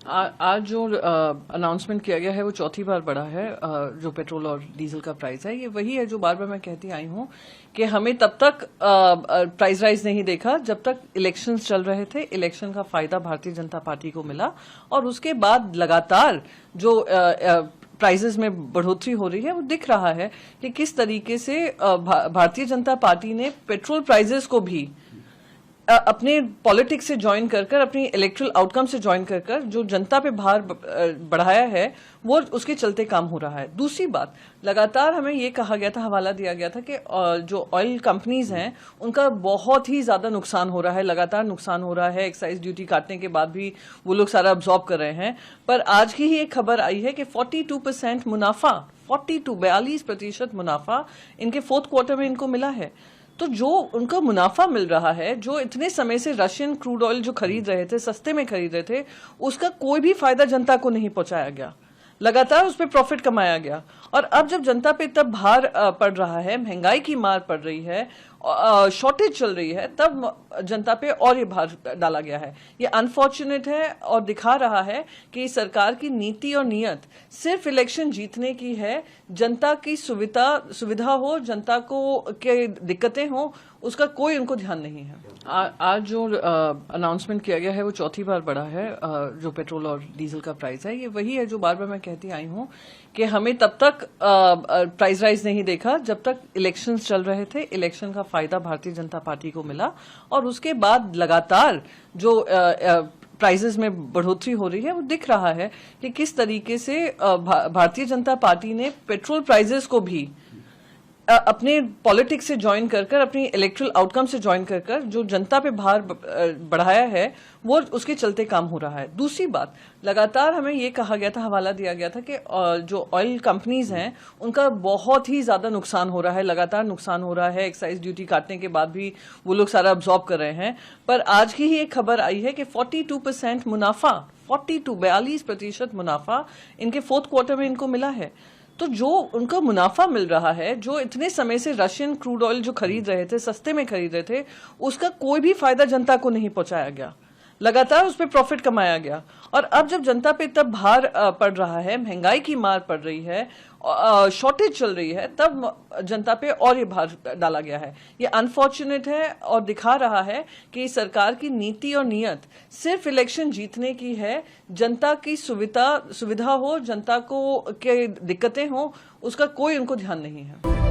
आज जो अनाउंसमेंट किया गया है वो चौथी बार बढ़ा है। जो पेट्रोल और डीजल का प्राइस है, ये वही है जो बार बार मैं कहती आई हूँ कि हमें तब तक प्राइस राइज नहीं देखा जब तक इलेक्शंस चल रहे थे। इलेक्शन का फायदा भारतीय जनता पार्टी को मिला और उसके बाद लगातार जो प्राइसेस में बढ़ोतरी हो रही है वो दिख रहा है कि किस तरीके से भारतीय जनता पार्टी ने पेट्रोल प्राइसेस को भी अपने पॉलिटिक्स से ज्वाइन कर अपनी इलेक्ट्रल आउटकम से ज्वाइन कर जो जनता पे भार बढ़ाया है वो उसके चलते काम हो रहा है। दूसरी बात, लगातार हमें ये कहा गया था, हवाला दिया गया था कि जो ऑयल कंपनीज हैं उनका बहुत ही ज्यादा नुकसान हो रहा है, लगातार नुकसान हो रहा है। एक्साइज ड्यूटी काटने के बाद भी वो लोग सारा अब्जॉर्ब कर रहे हैं। पर आज की ही एक खबर आई है कि 42% मुनाफा, 42% मुनाफा इनके फोर्थ क्वार्टर में इनको मिला है। तो जो उनका मुनाफा मिल रहा है, जो इतने समय से रशियन क्रूड ऑयल जो खरीद रहे थे, सस्ते में खरीद रहे थे, उसका कोई भी फायदा जनता को नहीं पहुंचाया गया। लगातार उस पर प्रॉफिट कमाया गया और अब जब जनता पे तब भार पड़ रहा है, महंगाई की मार पड़ रही है, शॉर्टेज चल रही है, तब जनता पे और ये भार डाला गया है। ये अनफॉर्चुनेट है और दिखा रहा है कि सरकार की नीति और नीयत सिर्फ इलेक्शन जीतने की है। जनता की सुविधा हो, जनता को के दिक्कतें हो, उसका कोई उनको ध्यान नहीं है। आज जो अनाउंसमेंट किया गया है वो चौथी बार बढ़ा है। जो पेट्रोल और डीजल का प्राइस है, ये वही है जो बार बार मैं कहती आई हूँ कि हमें तब तक प्राइस राइज नहीं देखा जब तक इलेक्शंस चल रहे थे। इलेक्शन का फायदा भारतीय जनता पार्टी को मिला और उसके बाद लगातार जो प्राइसेस में बढ़ोतरी हो रही है वो दिख रहा है कि किस तरीके से भारतीय जनता पार्टी ने पेट्रोल प्राइसेस को भी अपने पॉलिटिक्स से ज्वाइन कर अपनी इलेक्ट्रल आउटकम से ज्वाइन कर जो जनता पे भार बढ़ाया है वो उसके चलते काम हो रहा है। दूसरी बात, लगातार हमें ये कहा गया था, हवाला दिया गया था कि जो ऑयल कंपनीज हैं उनका बहुत ही ज्यादा नुकसान हो रहा है, लगातार नुकसान हो रहा है। एक्साइज ड्यूटी काटने के बाद भी वो लोग सारा अब्जॉर्ब कर रहे हैं। पर आज की ही एक खबर आई है कि 42% मुनाफा, 42% मुनाफा इनके फोर्थ क्वार्टर में इनको मिला है। तो जो उनका मुनाफा मिल रहा है, जो इतने समय से रशियन क्रूड ऑयल जो खरीद रहे थे, सस्ते में खरीद रहे थे, उसका कोई भी फायदा जनता को नहीं पहुंचाया गया। लगातार उस पर प्रॉफिट कमाया गया और अब जब जनता पे तब भार पड़ रहा है, महंगाई की मार पड़ रही है, शॉर्टेज चल रही है, तब जनता पे और ये भार डाला गया है। ये अनफॉर्चुनेट है और दिखा रहा है कि सरकार की नीति और नीयत सिर्फ इलेक्शन जीतने की है। जनता की सुविधा हो, जनता को के दिक्कतें हो, उसका कोई उनको ध्यान नहीं है।